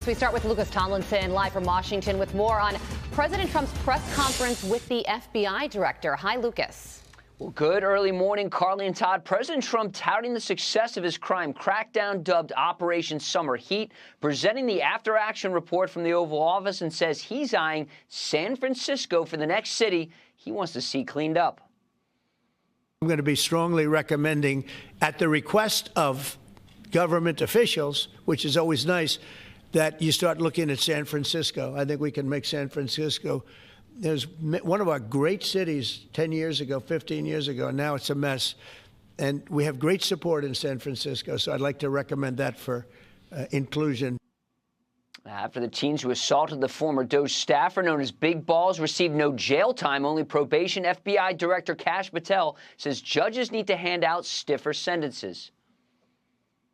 We start with Lucas Tomlinson live from Washington with more on President Trump's press conference with the FBI director. Hi, Lucas. Well, good early morning, Carly and Todd. President Trump touting the success of his crime crackdown dubbed Operation Summer Heat, presenting the after-action report from the Oval Office, and says he's eyeing San Francisco for the next city he wants to see cleaned up. I'm going to be strongly recommending, at the request of government officials, which is always nice, that you start looking at San Francisco. I think we can make San Francisco, there's one of our great cities 10 years ago, 15 years ago, and now it's a mess. And we have great support in San Francisco, so I'd like to recommend that for inclusion. After the teens who assaulted the former DOJ staffer known as Big Balls received no jail time, only probation, FBI Director Kash Patel says judges need to hand out stiffer sentences.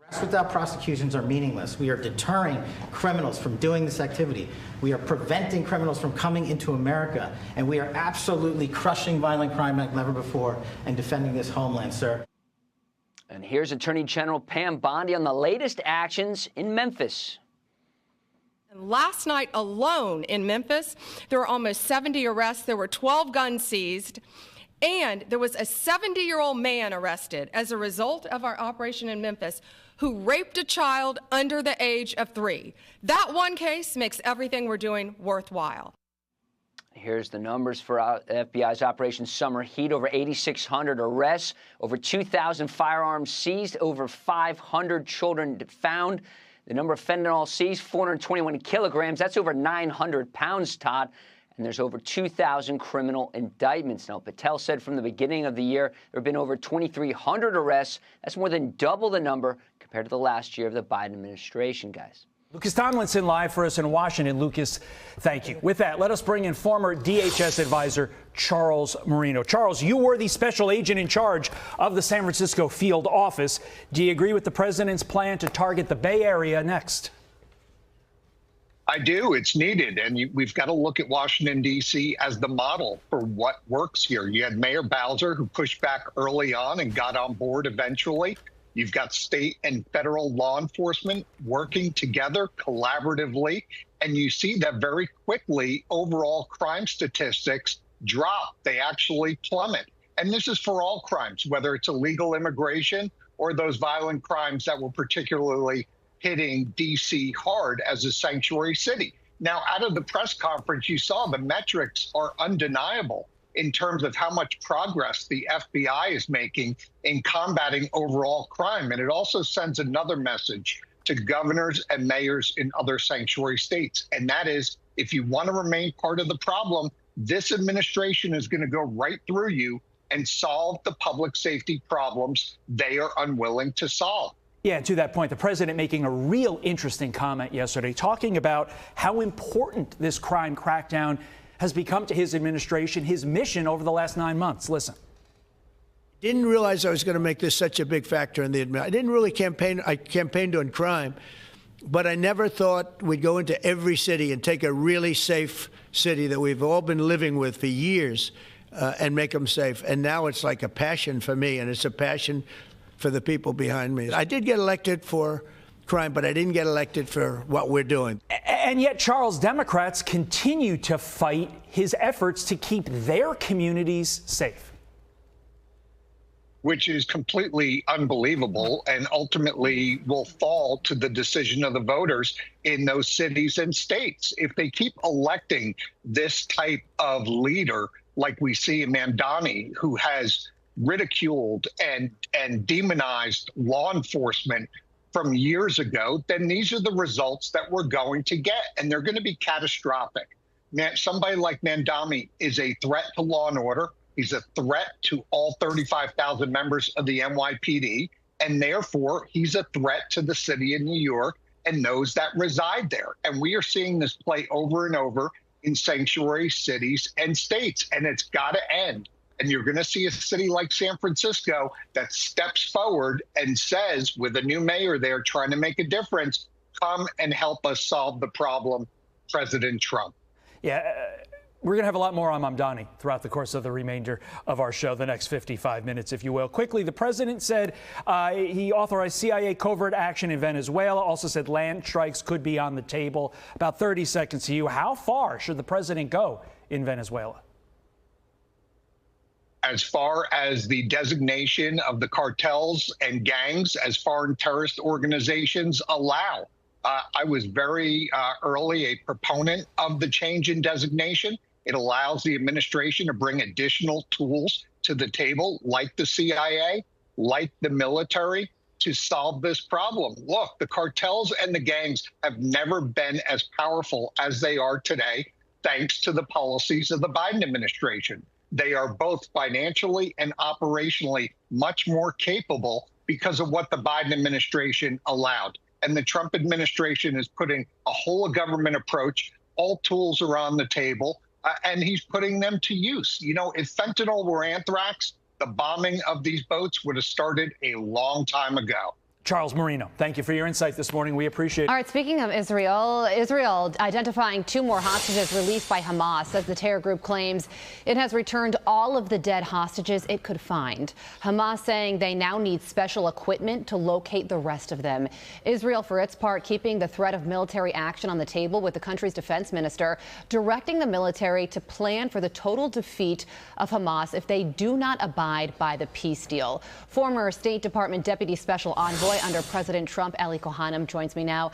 Arrests without prosecutions are meaningless. We are deterring criminals from doing this activity. We are preventing criminals from coming into America. And we are absolutely crushing violent crime like never before and defending this homeland, sir. And here's Attorney General Pam Bondi on the latest actions in Memphis. Last night alone in Memphis, there were almost 70 arrests. There were 12 guns seized. And there was a 70-year-old man arrested as a result of our operation in Memphis who raped a child under the age of 3. That one case makes everything we're doing worthwhile. Here's the numbers for FBI's Operation Summer Heat. Over 8,600 arrests, over 2,000 firearms seized, over 500 children found. The number of fentanyl seized, 421 kilograms. That's over 900 pounds, Todd. And there's over 2,000 criminal indictments. Now, Patel said from the beginning of the year there have been over 2,300 arrests. That's more than double the number compared to the last year of the Biden administration, guys. Lucas Tomlinson live for us in Washington. Lucas, thank you. With that, let us bring in former DHS advisor Charles Marino. Charles, you were the special agent in charge of the San Francisco field office. Do you agree with the president's plan to target the Bay Area next? I do. It's needed. And we've got to look at Washington, D.C. as the model for what works here. You had Mayor Bowser, who pushed back early on and got on board eventually. You've got state and federal law enforcement working together collaboratively. And you see that very quickly overall crime statistics drop. They actually plummet. And this is for all crimes, whether it's illegal immigration or those violent crimes that were particularly hitting D.C. hard as a sanctuary city. Now, out of the press conference, you saw the metrics are undeniable in terms of how much progress the FBI is making in combating overall crime. And it also sends another message to governors and mayors in other sanctuary states. And that is, if you want to remain part of the problem, this administration is going to go right through you and solve the public safety problems they are unwilling to solve. Yeah, and to that point, the president making a real interesting comment yesterday, talking about how important this crime crackdown has become to his administration, his mission over the last 9 months. Listen. Didn't realize I was going to make this such a big factor in the administration. I didn't really campaign. I campaigned on crime, but I never thought we'd go into every city and take a really safe city that we've all been living with for years and make them safe. And now it's like a passion for me, and it's a passion for the people behind me. I did get elected for crime, but I didn't get elected for what we're doing. And yet, Charles, Democrats continue to fight his efforts to keep their communities safe. Which is completely unbelievable and ultimately will fall to the decision of the voters in those cities and states. If they keep electing this type of leader, like we see in Mamdani, who has ridiculed and demonized law enforcement from years ago, then these are the results that we're going to get, and they're going to be catastrophic. Somebody like Mamdani is a threat to law and order. He's a threat to all 35,000 members of the NYPD, and therefore he's a threat to the city of New York and those that reside there. And we are seeing this play over and over in sanctuary cities and states, and it's got to end. And you're going to see a city like San Francisco that steps forward and says, with a new mayor there trying to make a difference, come and help us solve the problem, President Trump. Yeah. We're going to have a lot more on Mamdani throughout the course of the remainder of our show, the next 55 minutes, if you will. Quickly, the president said he authorized CIA covert action in Venezuela, also said land strikes could be on the table. About 30 seconds to you. How far should the president go in Venezuela? As far as the designation of the cartels and gangs as foreign terrorist organizations allow. I was very early a proponent of the change in designation. It allows the administration to bring additional tools to the table, like the CIA, like the military, to solve this problem. Look, the cartels and the gangs have never been as powerful as they are today, thanks to the policies of the Biden administration. They are both financially and operationally much more capable because of what the Biden administration allowed. And the Trump administration is putting a whole of government approach. All tools are on the table, and he's putting them to use. You know, if fentanyl were anthrax, the bombing of these boats would have started a long time ago. Charles Marino, thank you for your insight this morning. We appreciate it. All right, speaking of Israel identifying 2 more hostages released by Hamas as the terror group claims it has returned all of the dead hostages it could find. Hamas saying they now need special equipment to locate the rest of them. Israel, for its part, keeping the threat of military action on the table, with the country's defense minister directing the military to plan for the total defeat of Hamas if they do not abide by the peace deal. Former State Department Deputy Special Envoy under President Trump, Eli Kohanim, joins me now.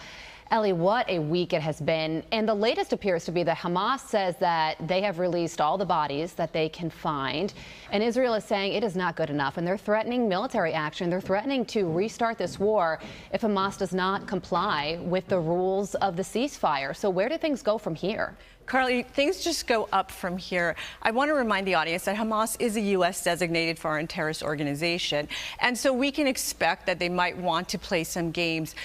Eli, what a week it has been. And the latest appears to be that Hamas says that they have released all the bodies that they can find. And Israel is saying it is not good enough. And they're threatening military action. They're threatening to restart this war if Hamas does not comply with the rules of the ceasefire. So where do things go from here? Carly, things just go up from here. I want to remind the audience that Hamas is a U.S. designated foreign terrorist organization. And so we can expect that they might want to play some games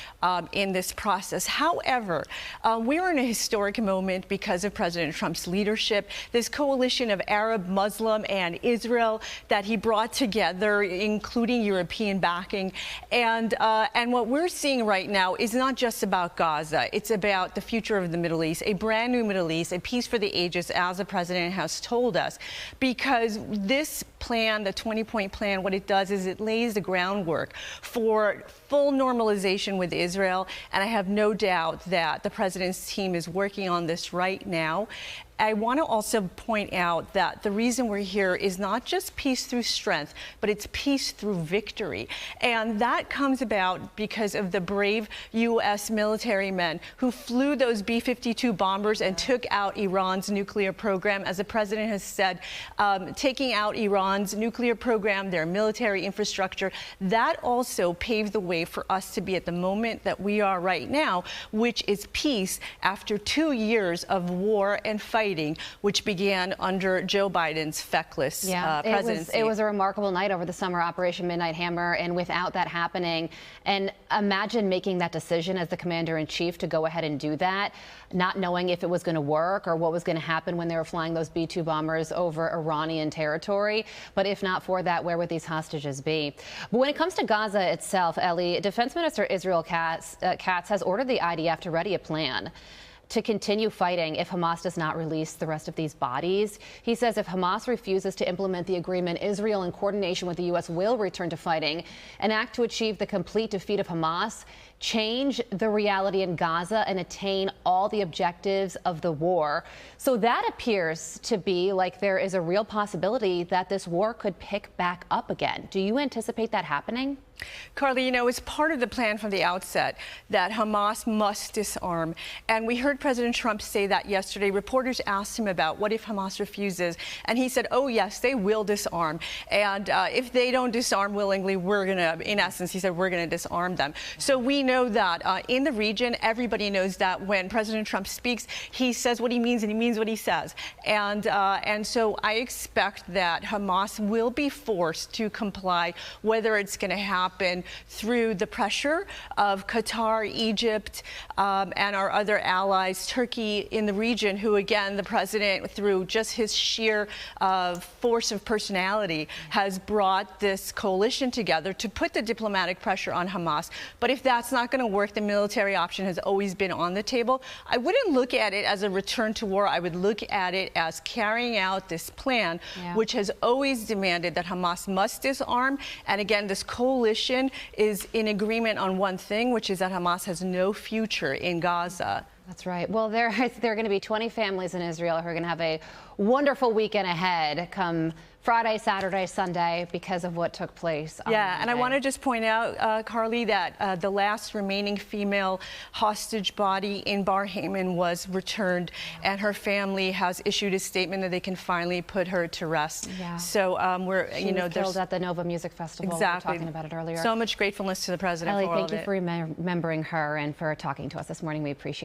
in this process. However, we're in a historic moment because of President Trump's leadership. This coalition of Arab, Muslim, and Israel that he brought together, including European backing. And what we're seeing right now is not just about Gaza. It's about the future of the Middle East, a brand new Middle East, a peace for the ages, as the president has told us. Because this plan, the 20-point plan, what it does is it lays the groundwork for full normalization with Israel. And I have no doubt that the president's team is working on this right now. I want to also point out that the reason we're here is not just peace through strength, but it's peace through victory. And that comes about because of the brave U.S. military men who flew those B-52 bombers and took out Iran's nuclear program. As the president has said, taking out Iran's nuclear program, their military infrastructure, that also paved the way for us to be at the moment that we are right now, which is peace after 2 years of war and fighting, which began under Joe Biden's feckless presidency. It was a remarkable night over the summer, Operation Midnight Hammer, and without that happening, and imagine making that decision as the commander-in-chief to go ahead and do that, not knowing if it was going to work or what was going to happen when they were flying those B-2 bombers over Iranian territory. But if not for that, where would these hostages be? But when it comes to Gaza itself, Ellie, Defense Minister Israel Katz has ordered the IDF to ready a plan to continue fighting if Hamas does not release the rest of these bodies. He says if Hamas refuses to implement the agreement, Israel, in coordination with the U.S., will return to fighting and act to achieve the complete defeat of Hamas, change the reality in Gaza, and attain all the objectives of the war. So that appears to be like there is a real possibility that this war could pick back up again. Do you anticipate that happening? Carly, you know, it's part of the plan from the outset that Hamas must disarm. And we heard President Trump say that yesterday. Reporters asked him about what if Hamas refuses. And he said, oh, yes, they will disarm. And if they don't disarm willingly, we're going to, in essence, he said, we're going to disarm them. So we know that in the region, everybody knows that when President Trump speaks, he says what he means and he means what he says. And so I expect that Hamas will be forced to comply, whether it's going to happen through the pressure of Qatar, Egypt, and our other allies, Turkey in the region, who, again, the president, through just his sheer force of personality, has brought this coalition together to put the diplomatic pressure on Hamas. But if that's not not going to work. The military option has always been on the table. I wouldn't look at it as a return to war. I would look at it as carrying out this plan, which has always demanded that Hamas must disarm. And again, this coalition is in agreement on one thing, which is that Hamas has no future in Gaza. That's right. Well, there are going to be 20 families in Israel who are going to have a wonderful weekend ahead come Friday, Saturday, Sunday because of what took place on Yeah, and I Monday. want to just point out, Carly, that the last remaining female hostage body in Bar-Haman was returned, and her family has issued a statement that they can finally put her to rest. Yeah. So she was killed at the Nova Music Festival. Exactly. We were talking about it earlier. So much gratefulness to the president Ellie, for all thank of you it. for remembering her and for talking to us this morning. We appreciate it.